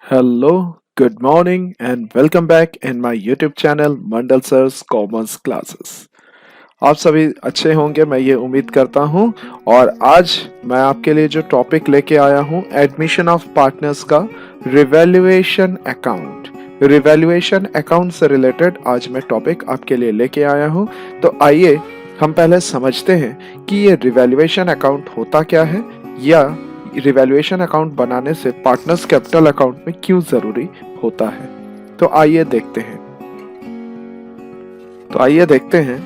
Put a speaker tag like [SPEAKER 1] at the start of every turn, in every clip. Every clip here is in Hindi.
[SPEAKER 1] Hello, good morning, and welcome back in my YouTube channel Mandal Sir's Commerce Classes. आप सभी अच्छे होंगे मैं ये उम्मीद करता हूँ। और आज मैं आपके लिए जो टॉपिक लेके आया हूँ एडमिशन ऑफ पार्टनर्स का रिवैल्यूएशन अकाउंट से रिलेटेड आज मैं टॉपिक आपके लिए लेके आया हूँ। तो आइए हम पहले समझते हैं कि ये रिवैल्यूएशन अकाउंट होता क्या है, या रिवैल्यूएशन अकाउंट बनाने से पार्टनर्स कैपिटल अकाउंट में क्यों जरूरी होता है। तो आइए देखते हैं।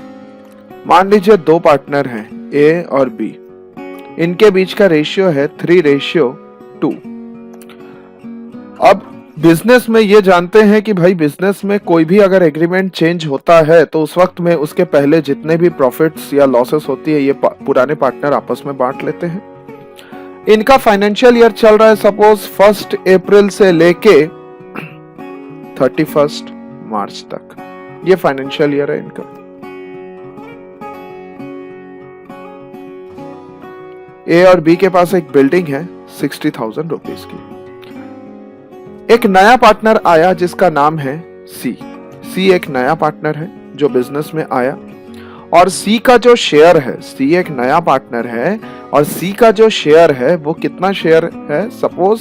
[SPEAKER 1] मान लीजिए दो पार्टनर हैं ए और बी, इनके बीच का रेशियो है 3:2। अब बिजनेस में ये जानते हैं कि भाई बिजनेस में कोई भी अगर एग्रीमेंट चेंज होता है तो उस वक्त में उसके पहले जितने भी प्रॉफिट्स या लॉसेस होती है ये पुराने पार्टनर आपस में बांट लेते हैं। इनका फाइनेंशियल ईयर चल रहा है सपोज 1 अप्रैल से लेके 31 मार्च तक, ये फाइनेंशियल ईयर है इनका। ए और बी के पास एक बिल्डिंग है 60,000 रुपीज की। एक नया पार्टनर आया जिसका नाम है सी एक नया पार्टनर है जो बिजनेस में आया, और सी का जो शेयर है, सी एक नया पार्टनर है और सी का जो शेयर है वो कितना शेयर है, सपोज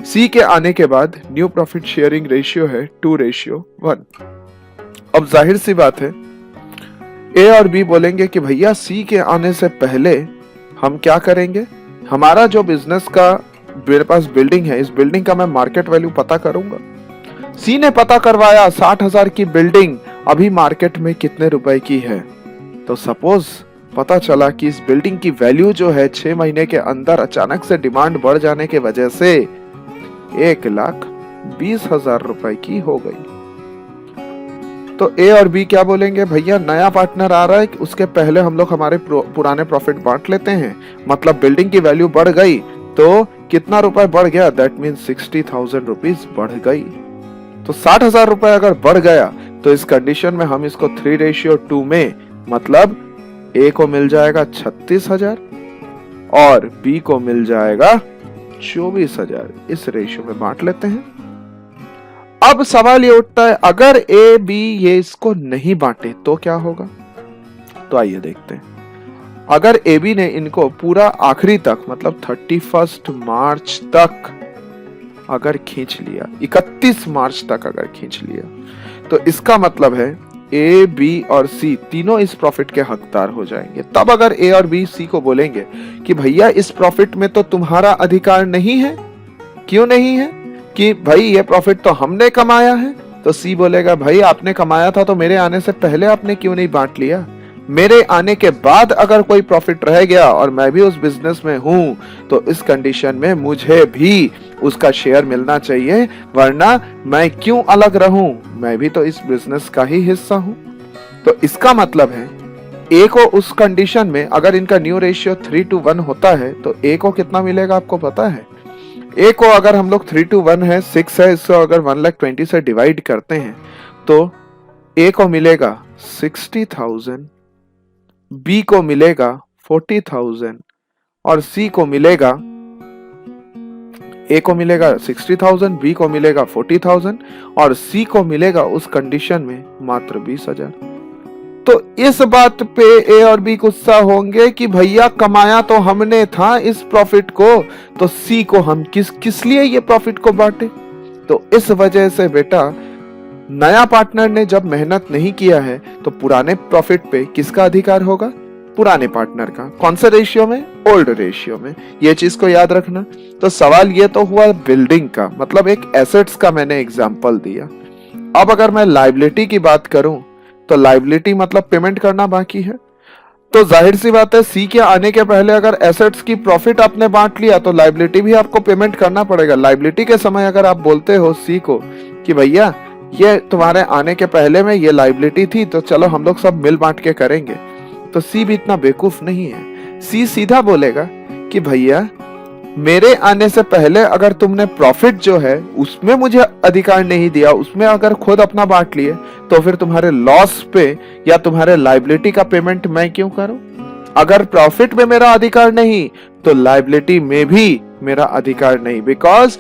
[SPEAKER 1] सी के आने के बाद न्यू प्रॉफिट शेयरिंग रेशियो है 2:1। अब जाहिर सी बात है ए और बी बोलेंगे कि भैया सी के आने से पहले हम क्या करेंगे, हमारा जो बिजनेस का मेरे पास बिल्डिंग है, इस बिल्डिंग का मैं मार्केट वैल्यू पता करूंगा। सी ने पता करवाया 60,000 की बिल्डिंग अभी मार्केट में कितने रुपए की है, तो सपोज पता चला कि इस बिल्डिंग की वैल्यू जो है 6 महीने के अंदर अचानक से डिमांड बढ़ जाने की वजह से 1,20,000 रुपए की हो गई। तो ए और बी क्या बोलेंगे, भैया नया पार्टनर आ रहा है, उसके पहले हम लोग हमारे पुराने प्रॉफिट बांट लेते हैं। मतलब बिल्डिंग की वैल्यू बढ़ गई तो कितना रुपए बढ़ गया, दैट मीन 60,000 रुपीज बढ़ गई। तो 60,000 रुपए अगर बढ़ गया तो इस कंडीशन में हम इसको 3:2 में, मतलब ए को मिल जाएगा 36,000 और बी को मिल जाएगा 24,000, इस रेशियो में बांट लेते हैं। अब सवाल ये उठता है अगर ए बी ये इसको नहीं बांटे तो क्या होगा। तो आइए देखते हैं। अगर ए बी ने इनको पूरा आखिरी तक, मतलब 31 मार्च तक अगर खींच लिया, 31 मार्च तक अगर खींच लिया, तो इसका मतलब है ए बी और सी तीनों इस प्रॉफिट के हकदार हो जाएंगे। तब अगर ए और बी सी को बोलेंगे कि भैया इस प्रॉफिट में तो तुम्हारा अधिकार नहीं है, क्यों नहीं है, कि भाई ये प्रॉफिट तो हमने कमाया है, तो सी बोलेगा भाई आपने कमाया था तो मेरे आने से पहले आपने क्यों नहीं बांट लिया। मेरे आने के बाद अगर कोई प्रॉफिट रह गया और मैं भी उस बिजनेस में हूं तो इस कंडीशन में मुझे भी उसका शेयर मिलना चाहिए, वरना मैं क्यों अलग रहूं, मैं भी तो इस बिजनेस का ही हिस्सा हूं। तो इसका मतलब है ए को उस कंडीशन में अगर इनका न्यू रेशियो 3:1 होता है तो ए को कितना मिलेगा आपको पता है। ए को अगर हम लोग 3:1 है 6 है, इसको अगर 1,20,000 से डिवाइड करते हैं तो ए को मिलेगा 60,000, बी को मिलेगा 40,000 और सी को मिलेगा, ए को मिलेगा 60,000, बी को मिलेगा 40,000 और सी को मिलेगा उस कंडीशन में मात्र 20,000। तो इस बात पे ए और बी गुस्सा होंगे कि भैया कमाया तो हमने था इस प्रॉफिट को, तो सी को हम किस लिए ये प्रॉफिट को बांटे। तो इस वजह से बेटा नया पार्टनर ने जब मेहनत नहीं किया है तो पुराने प्रॉफिट पे किसका अधिकार होगा, पुराने पार्टनर का। कौन से रेशियो में, ओल्ड रेशियो में, ये चीज को याद रखना। तो सवाल ये तो हुआ बिल्डिंग का, मतलब एक एसेट्स का मैंने एग्जांपल दिया। अब अगर मैं लायबिलिटी की बात करूं तो लायबिलिटी मतलब पेमेंट करना बाकी है। तो जाहिर सी बात है सी के आने के पहले अगर एसेट्स की प्रॉफिट आपने बांट लिया तो लायबिलिटी भी आपको पेमेंट करना पड़ेगा। लायबिलिटी के समय अगर आप बोलते हो सी को कि भैया ये तुम्हारे आने के पहले में ये लायबिलिटी थी तो चलो हम लोग सब मिल बांट के करेंगे, तो सी भी इतना बेवकूफ नहीं है। सी सीधा बोलेगा कि भैया मेरे आने से पहले अगर तुमने प्रॉफिट जो है उसमें मुझे अधिकार नहीं दिया, उसमें अगर खुद अपना बांट लिए, तो फिर तुम्हारे लॉस पे या तुम्हारे लायबिलिटी का पेमेंट मैं क्यों करूं। अगर प्रॉफिट में मेरा अधिकार नहीं तो लायबिलिटी में भी मेरा अधिकार नहीं, बिकॉज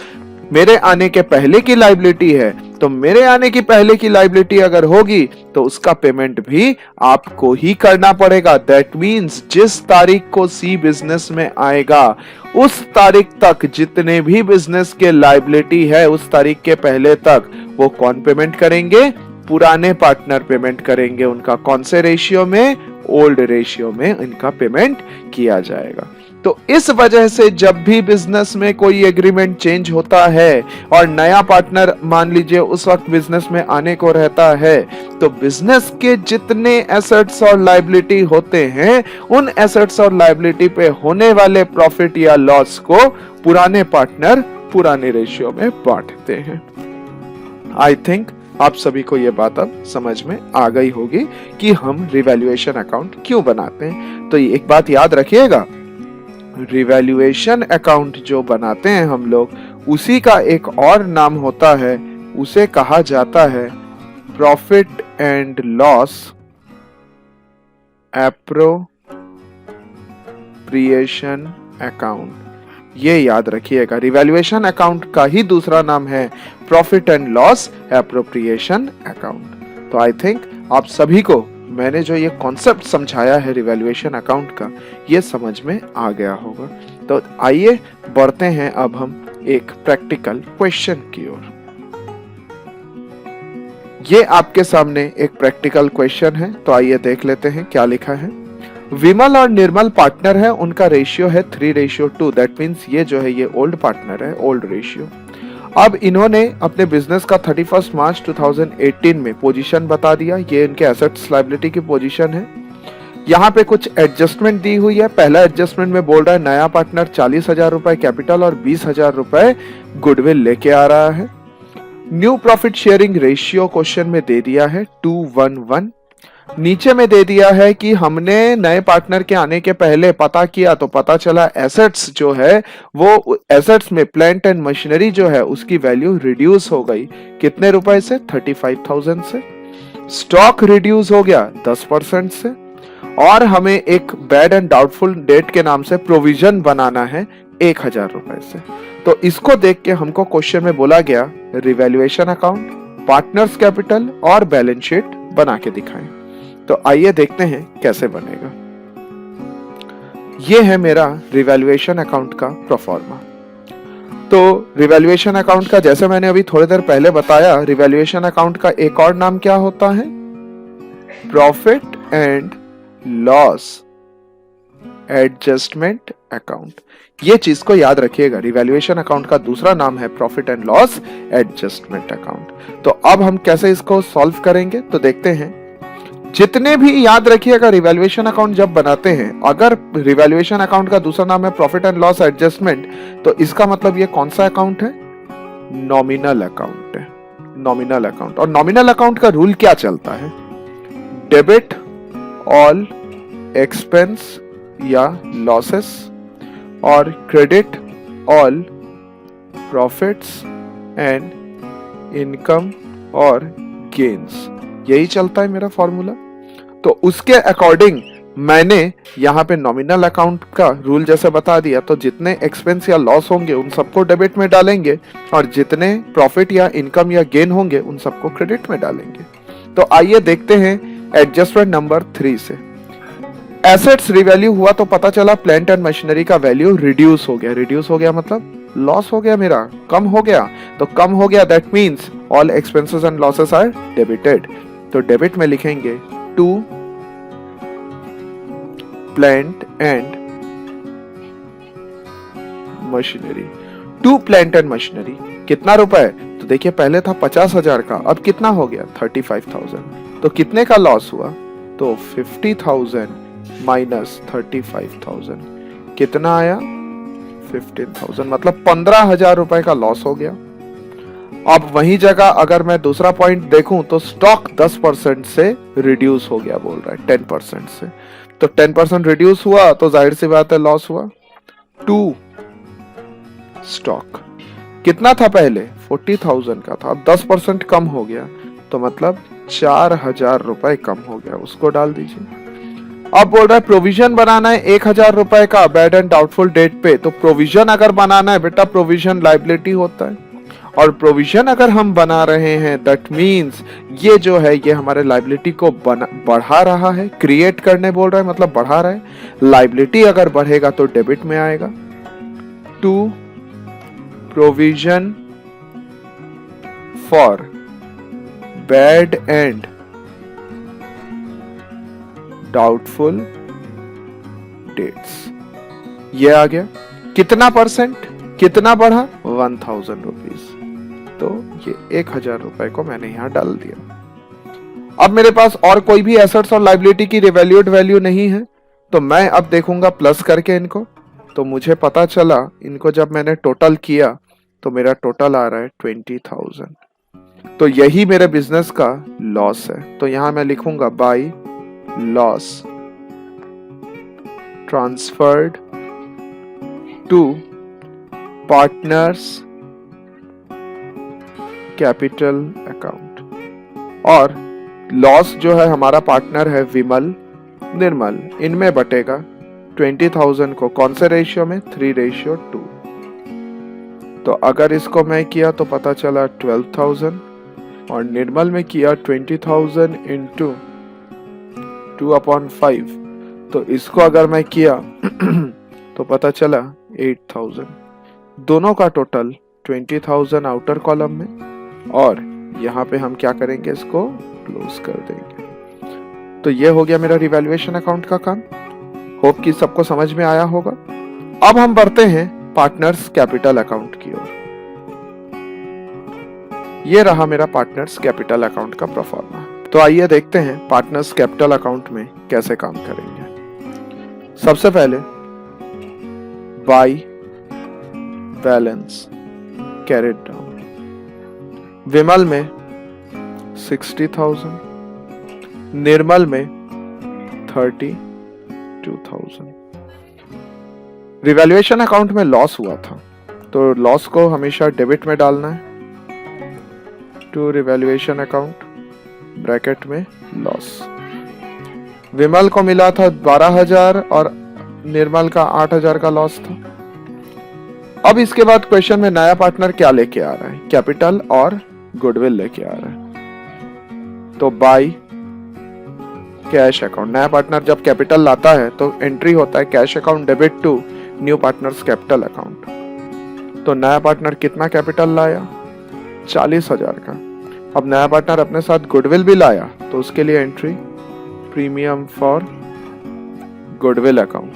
[SPEAKER 1] मेरे आने के पहले की लाइबिलिटी है, तो मेरे आने की पहले की लाइबिलिटी अगर होगी तो उसका पेमेंट भी आपको ही करना पड़ेगा। दैट मीन्स जिस तारीख को सी बिजनेस में आएगा उस तारीख तक जितने भी बिजनेस के लाइबिलिटी है उस तारीख के पहले तक वो कौन पेमेंट करेंगे? पुराने पार्टनर पेमेंट करेंगे। उनका कौन से रेशियो में? ओल्ड रेशियो में इनका पेमेंट किया जाएगा। तो इस वजह से जब भी बिजनेस में कोई एग्रीमेंट चेंज होता है और नया पार्टनर मान लीजिए उस वक्त बिजनेस में आने को रहता है, तो बिजनेस के जितने एसेट्स और लायबिलिटी होते हैं उन एसेट्स और लायबिलिटी पे होने वाले प्रॉफिट या लॉस को पुराने पार्टनर पुराने रेशियो में बांटते हैं। आई थिंक आप सभी को यह बात अब समझ में आ गई होगी कि हम रिवैल्यूएशन अकाउंट क्यों बनाते हैं। तो एक बात याद रखिएगा, रिवैल्यूएशन अकाउंट जो बनाते हैं हम लोग, उसी का एक और नाम होता है, उसे कहा जाता है profit and loss appropriation account. ये याद रखिएगा, रिवैल्यूएशन अकाउंट का ही दूसरा नाम है profit and loss appropriation account. तो आई थिंक आप सभी को मैंने जो ये कॉन्सेप्ट समझाया है रिवैल्यूएशन अकाउंट का, ये समझ में आ गया होगा। तो आइए बढ़ते हैं अब हम एक प्रैक्टिकल क्वेश्चन की ओर। ये आपके सामने एक प्रैक्टिकल क्वेश्चन है, तो आइए देख लेते हैं क्या लिखा है। विमल और निर्मल पार्टनर है, उनका रेशियो है 3:2। दैट मीन्स ये जो है ये ओल्ड पार्टनर है, ओल्ड रेशियो। अब इन्होंने अपने बिजनेस का 31 मार्च 2018 में पोजीशन बता दिया। ये इनके एसेट्स लायबिलिटी की पोजीशन है। यहाँ पे कुछ एडजस्टमेंट दी हुई है। पहला एडजस्टमेंट में बोल रहा है नया पार्टनर 40,000 रुपए कैपिटल और 20,000 रुपए गुडविल लेके आ रहा है। New profit sharing ratio question में दे दिया है 2:1:1। नीचे में दे दिया है कि हमने नए पार्टनर के आने के पहले पता किया तो पता चला एसेट्स जो है वो एसेट्स में प्लांट एंड मशीनरी जो है उसकी वैल्यू रिड्यूस हो गई। कितने रुपए से? 35,000 से। स्टॉक रिड्यूस हो गया 10% से। और हमें एक बैड एंड डाउटफुल डेट के नाम से प्रोविजन बनाना है 1,000 रुपए से। तो इसको देख के हमको क्वेश्चन में बोला गया रिवैल्यूएशन अकाउंट, पार्टनर्स कैपिटल और बैलेंस शीट बना के दिखाएं। तो आइए देखते हैं कैसे बनेगा। ये है मेरा रिवैल्यूएशन अकाउंट का प्रोफॉर्मा। तो रिवैल्यूएशन अकाउंट का जैसे मैंने अभी थोड़ी देर पहले बताया, रिवैल्यूएशन अकाउंट का एक और नाम क्या होता है? Profit and loss adjustment account. ये चीज को याद रखिएगा, रिवैल्यूएशन अकाउंट का दूसरा नाम है profit and loss adjustment account. तो अब हम कैसे इसको सॉल्व करेंगे तो देखते हैं। जितने भी याद रखिएगा रिवैल्यूएशन अकाउंट जब बनाते हैं, अगर रिवैल्यूएशन अकाउंट का दूसरा नाम है प्रॉफिट एंड लॉस एडजस्टमेंट, तो इसका मतलब ये कौन सा अकाउंट है? नॉमिनल अकाउंट है। Nominal account. और नॉमिनल अकाउंट का रूल क्या चलता है? डेबिट ऑल एक्सपेंस या लॉसेस और credit all profits and income और गेन्स। यही चलता है मेरा फॉर्मूला। तो उसके अकॉर्डिंग मैंने यहाँ पे नॉमिनल अकाउंट का रूल जैसे बता दिया, तो जितने एक्सपेंस या लॉस होंगे उन सबको डेबिट में डालेंगे और जितने प्रॉफिट या इनकम या गेन होंगे उन सबको क्रेडिट में डालेंगे। तो आइए देखते हैं एडजस्टमेंट नंबर 3 से। एसेट्स रिवैल्यू हुआ तो पता चला प्लांट एंड मशीनरी का वैल्यू रिड्यूस हो गया। रिड्यूस हो गया मतलब लॉस हो गया, मेरा कम हो गया। तो कम हो गया that means all expenses and losses are debited. तो डेबिट में लिखेंगे to plant and machinery. To plant and machinery कितना रुपए? तो देखिए पहले था 50,000 का, अब कितना हो गया? 35,000। तो कितने का लॉस हुआ? तो 50,000 माइनस 35,000 कितना आया? 15,000। मतलब 15,000 रुपए का लॉस हो गया। अब वही जगह अगर मैं दूसरा पॉइंट देखूं तो स्टॉक 10% से रिड्यूस हो गया बोल रहा है, 10% से। तो 10% रिड्यूस हुआ तो जाहिर सी बात है लॉस हुआ। 2 स्टॉक कितना था पहले? 40,000 का था, अब 10% कम हो गया तो मतलब 4,000 रुपए कम हो गया, उसको डाल दीजिए। अब बोल रहा है प्रोविजन बनाना है 1,000 रुपए का बैड एंड डाउटफुल डेट पे। तो प्रोविजन अगर बनाना है बेटा, प्रोविजन लायबिलिटी होता है। और प्रोविजन अगर हम बना रहे हैं दैट मीन्स ये जो है ये हमारे लाइबिलिटी को बढ़ा रहा है, क्रिएट करने बोल रहा है मतलब बढ़ा रहा है। लाइबिलिटी अगर बढ़ेगा तो डेबिट में आएगा। To provision for bad and doubtful debts, ये आ गया। कितना परसेंट, कितना बढ़ा, 1000 रुपीज, तो ये 1000 रुपए को मैंने यहां डाल दिया। अब मेरे पास और कोई भी एसेट्स और लाइबिलिटी की रिवैल्यूड वैल्यू नहीं है, तो मैं अब देखूंगा प्लस करके इनको, तो मुझे पता चला इनको जब मैंने टोटल किया तो मेरा टोटल आ रहा है 20,000। तो यही मेरे बिजनेस का लॉस है। तो यहां मैं लिखूंगा by loss transferred to partners capital account. और लॉस जो है हमारा पार्टनर है विमल, निर्मल, इनमें बटेगा 20,000 को कौन से रेशियो में, 3:2। तो अगर इसको मैं किया तो पता चला 12,000, और निर्मल में किया 20,000 इंटू 2/5, तो इसको अगर मैं किया तो पता चला 8,000। दोनों का टोटल 20,000 आउटर कॉलम में, और यहाँ पे हम क्या करेंगे, इसको क्लोज कर देंगे। तो ये हो गया मेरा रिवैल्यूएशन अकाउंट का काम। होप कि सबको समझ में आया होगा। अब हम बढ़ते हैं पार्टनर्स कैपिटल अकाउंट की ओर। ये रहा मेरा पार्टनर्स कैपिटल अकाउंट का प्रोफार्मा। तो आइए देखते हैं पार्टनर्स कैपिटल अकाउंट में कैसे काम करेंगे। सबसे पहले बाय बैलेंस कैरिड डाउन। विमल में 60,000, निर्मल में 32,000। रिवैल्यूएशन अकाउंट में लॉस हुआ था, तो लॉस को हमेशा डेबिट में डालना है। टू रिवैल्यूएशन अकाउंट ब्रैकेट में लॉस। विमल को मिला था 12,000 और निर्मल का 8,000 का लॉस था। अब इसके बाद क्वेश्चन में नया पार्टनर क्या लेके आ रहा है, कैपिटल और गुडविल लेके आ रहा है। तो बाय कैश अकाउंट, नया पार्टनर जब कैपिटल लाता है तो एंट्री होता है cash account debit to new partners capital account. तो नया पार्टनर कितना कैपिटल लाया, 40,000 का। अब नया पार्टनर अपने साथ गुडविल भी लाया, तो उसके लिए entry premium for goodwill account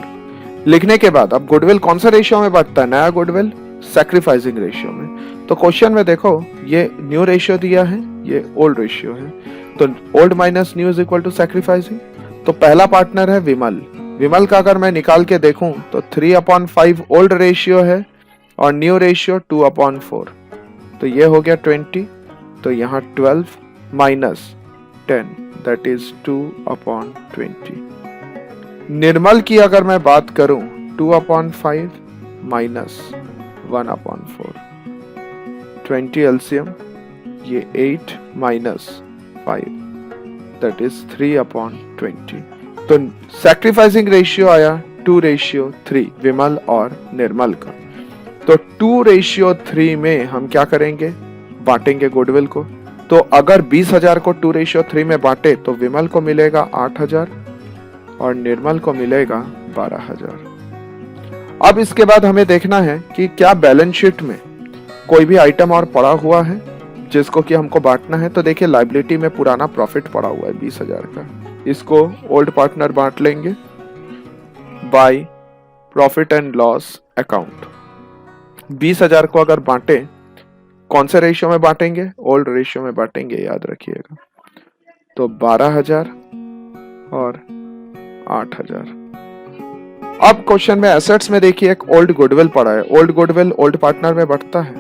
[SPEAKER 1] लिखने के बाद अब गुडविल कौन सा रेशियो में बढ़ता है, नया गुडविल सैक्रिफाइसिंग रेशियो में। तो क्वेश्चन में देखो ये न्यू रेशियो दिया है, ये ओल्ड रेशियो है, तो old minus new is equal to sacrificing. तो पहला पार्टनर है विमल। विमल का अगर मैं निकाल के देखूं तो 3/5 ओल्ड रेशियो है और न्यू रेशियो 2/4, तो ये हो गया 20। तो यहाँ 12 माइनस 10 दैट इज 2/20। निर्मल की अगर मैं बात करूं 2/5 माइनस 1/4, 20 एलसीएम, ये 8 माइनस 5 दैट इज 3/20। तो सैक्रिफाइसिंग रेशियो आया 2:3 विमल और निर्मल का। तो 2:3 में हम क्या करेंगे, बांटेंगे गुडविल को। तो अगर 20,000 को 2:3 में बांटे तो विमल को मिलेगा 8,000 और निर्मल को मिलेगा 12,000। अब इसके बाद हमें देखना है कि क्या बैलेंस शीट में कोई भी आइटम और पड़ा हुआ है जिसको कि हमको बांटना है। तो देखिए लायबिलिटी में पुराना प्रॉफिट पड़ा हुआ है 20,000 का, इसको ओल्ड पार्टनर बांट लेंगे by profit and loss account. 20,000 को अगर बांटे, कौन से रेशियो में बांटेंगे, ओल्ड रेशियो में बांटेंगे, याद रखिएगा। तो 12,000 और 8,000। अब क्वेश्चन में एसेट्स में देखिए एक ओल्ड गुडविल पड़ा है, ओल्ड गुडविल ओल्ड पार्टनर में बढ़ता है,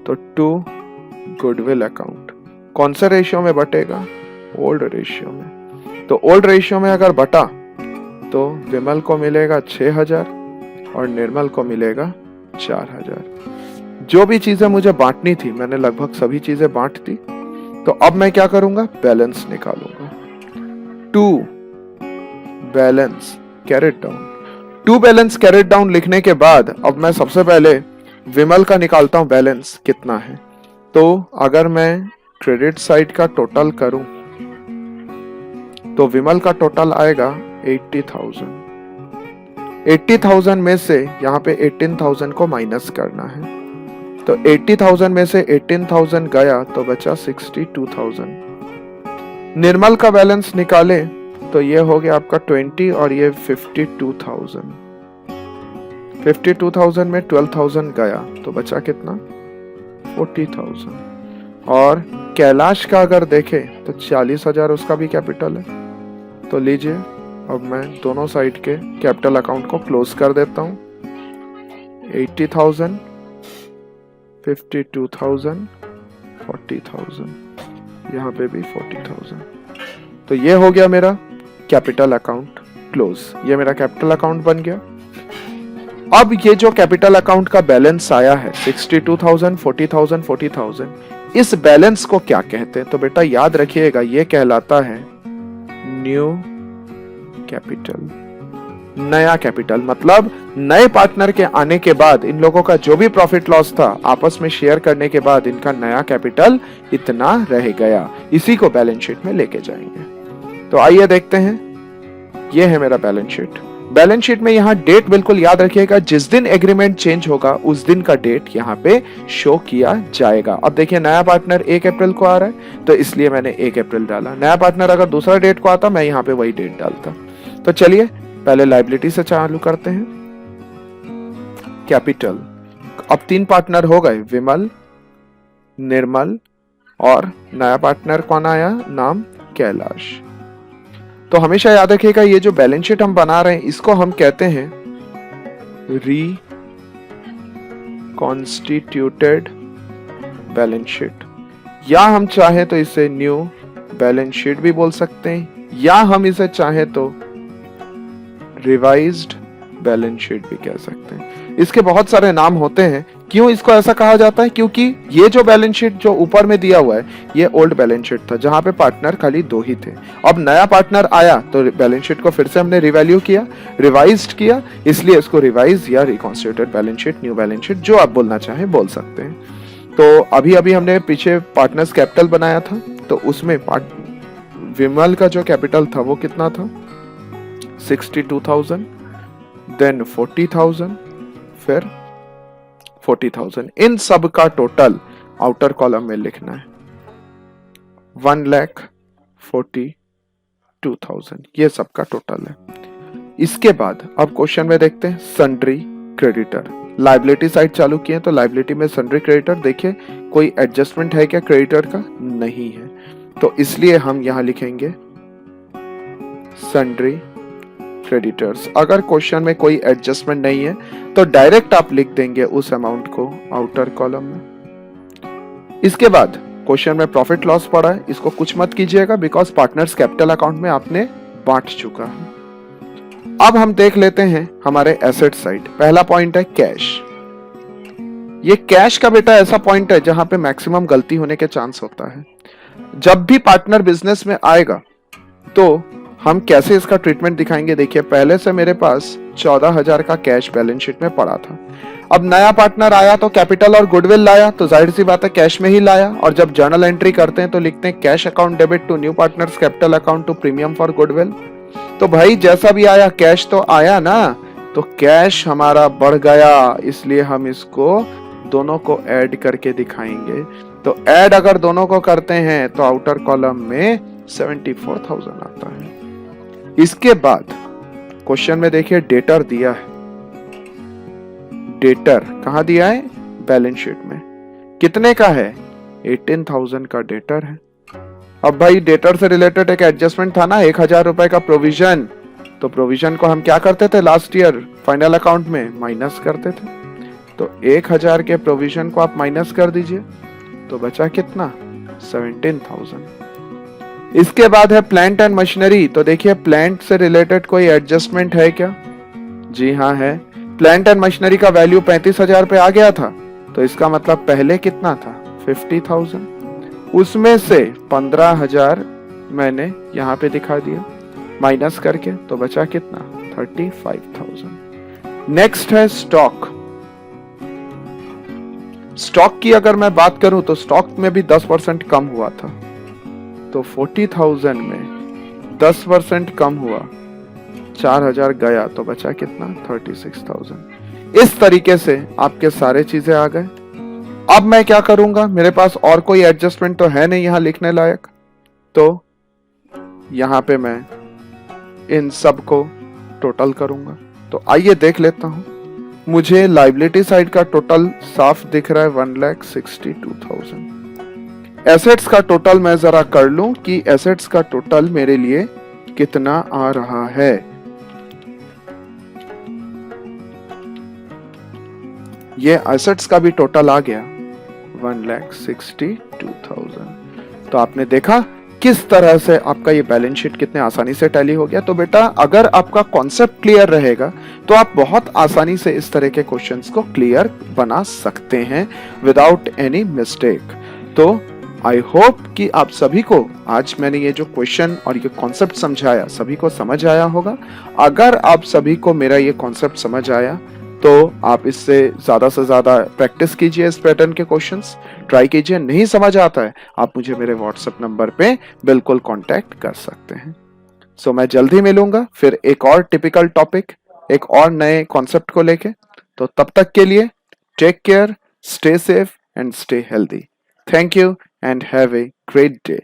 [SPEAKER 1] तो 2 गुडविल अकाउंट कौन से रेशियो में बटेगा, ओल्ड रेशियो में। तो ओल्ड रेशियो में अगर बटा तो विमल को मिलेगा 6,000 और निर्मल को मिलेगा 4,000। जो भी चीजें मुझे बांटनी थी मैंने लगभग सभी चीजें बांट दी। तो अब मैं क्या करूंगा, बैलेंस निकालूंगा। 2 balance carried down. 2 balance carried down लिखने के बाद अब मैं सबसे पहले विमल का निकालता हूं बैलेंस कितना है। तो अगर मैं क्रेडिट साइड का टोटल करूं तो विमल का टोटल आएगा 80,000। 80,000 में से यहाँ पे 18,000 को माइनस करना है, तो 80,000 में से 18,000 गया तो बचा 62,000। निर्मल का बैलेंस निकाले तो ये हो गया आपका 20 और ये 52,000। 52,000 में 12,000 गया तो बचा कितना? 40,000। और कैलाश का अगर देखें तो 40,000 उसका भी कैपिटल है। तो लीजिए, अब मैं दोनों साइड के कैपिटल अकाउंट को क्लोज कर देता हूं। 80,000, 52,000, 40,000, यहाँ पे भी 40,000। तो ये हो गया मेरा कैपिटल अकाउंट क्लोज। ये मेरा कैपिटल अकाउंट बन गया। अब ये जो कैपिटल अकाउंट का बैलेंस आया है 62,000, 40,000, 40,000, इस बैलेंस को क्या कहते हैं? तो बेटा याद रखिएगा, ये कहलाता है न्यू कैपिटल। नया कैपिटल मतलब नए पार्टनर के आने के बाद इन लोगों का जो भी प्रॉफिट लॉस था आपस में शेयर करने के बाद इनका नया कैपिटल इतना रह गया। इसी को बैलेंस शीट में लेके जाएंगे। तो आइए देखते हैं, ये है मेरा बैलेंस शीट। बैलेंस शीट में यहाँ डेट बिल्कुल याद रखिएगा, जिस दिन एग्रीमेंट चेंज होगा उस दिन का डेट यहाँ पे शो किया जाएगा। अब देखिए, नया पार्टनर 1 अप्रैल को आ रहा है तो इसलिए मैंने 1 अप्रैल डाला। नया पार्टनर अगर दूसरा डेट को आता मैं यहाँ पे वही डेट डालता। तो चलिए पहले लायबिलिटी से चालू करते हैं। कैपिटल, अब 3 पार्टनर हो गए, विमल, निर्मल और नया पार्टनर कौन आया? नाम कैलाश। तो हमेशा याद रखिएगा, ये जो बैलेंस शीट हम बना रहे हैं इसको हम कहते हैं रिकॉन्स्टिट्यूटेड बैलेंस शीट, या हम चाहे तो इसे न्यू बैलेंस शीट भी बोल सकते हैं, या हम इसे चाहे तो रिवाइज्ड बैलेंस शीट भी कह सकते हैं। इसके बहुत सारे नाम होते हैं। क्यों इसको ऐसा कहा जाता है? क्योंकि ये जो बैलेंस शीट जो ऊपर में दिया हुआ है ये ओल्ड बैलेंस शीट था जहां पे पार्टनर खाली 2 ही थे। अब नया पार्टनर आया तो बैलेंस शीट को फिर से हमने रिवैल्यू किया, रिवाइज्ड किया, इसलिए इसको रिवाइज या reconstituted balance sheet, new balance sheet, जो आप बोलना चाहें बोल सकते हैं। तो अभी अभी हमने पीछे पार्टनर्स कैपिटल बनाया था, तो उसमें विमल का जो कैपिटल था वो कितना था? 62,000, देन 40,000, फिर 40,000। इन सब का टोटल आउटर कॉलम में लिखना है 1,42,000। ये सब का टोटल है। इसके बाद अब क्वेश्चन में देखते हैं सन्ड्री क्रेडिटर। लायबिलिटी साइड चालू किए तो लायबिलिटी में सन्ड्री क्रेडिटर, देखिए कोई एडजस्टमेंट है क्या क्रेडिटर का? नहीं है, तो इसलिए हम यहां लिखेंगे सन्ड्री क्रेडिटर्स। अगर क्वेश्चन में कोई एडजस्टमेंट नहीं है तो डायरेक्ट आप लिख देंगे उस अमाउंट को आउटर कॉलम में। इसके बाद क्वेश्चन में प्रॉफिट लॉस पड़ा है, इसको कुछ मत कीजिएगा बिकॉज पार्टनर्स कैपिटल अकाउंट में आपने बांट चुका है। अब हम देख लेते हैं हमारे एसेट साइड। पहला पॉइंट है कैश। ये कैश का बेटा ऐसा पॉइंट है जहां पे मैक्सिमम गलती होने के चांस होता है। जब भी पार्टनर बिजनेस में आएगा तो हम कैसे इसका ट्रीटमेंट दिखाएंगे। देखिए, पहले से मेरे पास 14,000 का कैश बैलेंस शीट में पड़ा था। अब नया पार्टनर आया तो कैपिटल और गुडविल लाया, तो जाहिर सी बात है कैश में ही लाया। और जब जर्नल एंट्री करते हैं तो लिखते हैं cash account debit to new partners capital account to premium for goodwill. तो भाई जैसा भी आया कैश तो आया ना, तो कैश हमारा बढ़ गया, इसलिए हम इसको दोनों को ऐड करके दिखाएंगे। तो ऐड अगर दोनों को करते हैं तो आउटर कॉलम में 74,000 आता है। इसके बाद क्वेश्चन में देखिए डेटर दिया है। डेटर कहां दिया है? बैलेंस शीट में। कितने का है? 18,000 का डेटर है। अब भाई डेटर से रिलेटेड एक एडजस्टमेंट था ना, 1,000 रुपए का प्रोविजन। तो प्रोविजन को हम क्या करते थे लास्ट ईयर फाइनल अकाउंट में? माइनस करते थे। तो 1,000 के प्रोविजन को आप माइनस कर दीजिए तो बचा कितना? 17,000। इसके बाद है प्लांट एंड मशीनरी। तो देखिए प्लांट से रिलेटेड कोई एडजस्टमेंट है क्या? जी हाँ है। प्लांट एंड मशीनरी का वैल्यू 35,000 पे आ गया था, तो इसका मतलब पहले कितना था? 50,000। उसमें से 15,000 मैंने यहाँ पे दिखा दिया माइनस करके, तो बचा कितना? 35,000। नेक्स्ट है स्टॉक। स्टॉक की अगर मैं बात करूं तो स्टॉक में भी 10% कम हुआ था, तो 40,000 में 10% कम हुआ, 4,000 गया तो बचा कितना, 36,000। इस तरीके से आपके सारे चीजें आ गए। अब मैं क्या करूंगा, मेरे पास और कोई एडजस्टमेंट तो है नहीं यहां लिखने लायक, तो यहां पे मैं इन सब को टोटल करूंगा। तो आइए देख लेता हूं। मुझे लाइबिलिटी साइड का टोटल साफ दिख रहा है 1,62,000। एसेट्स का टोटल मैं जरा कर लूं कि एसेट्स का टोटल मेरे लिए कितना आ रहा है। ये एसेट्स का भी टोटल आ गया 1,62,000। तो आपने देखा किस तरह से आपका ये बैलेंस शीट कितने आसानी से टैली हो गया। तो बेटा अगर आपका कॉन्सेप्ट क्लियर रहेगा तो आप बहुत आसानी से इस तरह के क्वेश्चंस को क्लियर बना सकते हैं विदाउट एनी मिस्टेक। तो आई होप कि आप सभी को आज मैंने ये जो क्वेश्चन और ये कॉन्सेप्ट समझाया सभी को समझ आया होगा। अगर आप सभी को मेरा ये कॉन्सेप्ट समझ आया तो आप इससे ज्यादा से ज्यादा प्रैक्टिस कीजिए, इस पैटर्न के क्वेश्चंस ट्राई कीजिए। नहीं समझ आता है आप मुझे मेरे व्हाट्सएप नंबर पे बिल्कुल कांटेक्ट कर सकते हैं। सो मैं जल्दी मिलूंगा फिर एक और टिपिकल टॉपिक, एक और नए कॉन्सेप्ट को लेके। तो तब तक के लिए take care, stay safe and stay healthy. Thank you and have a great day.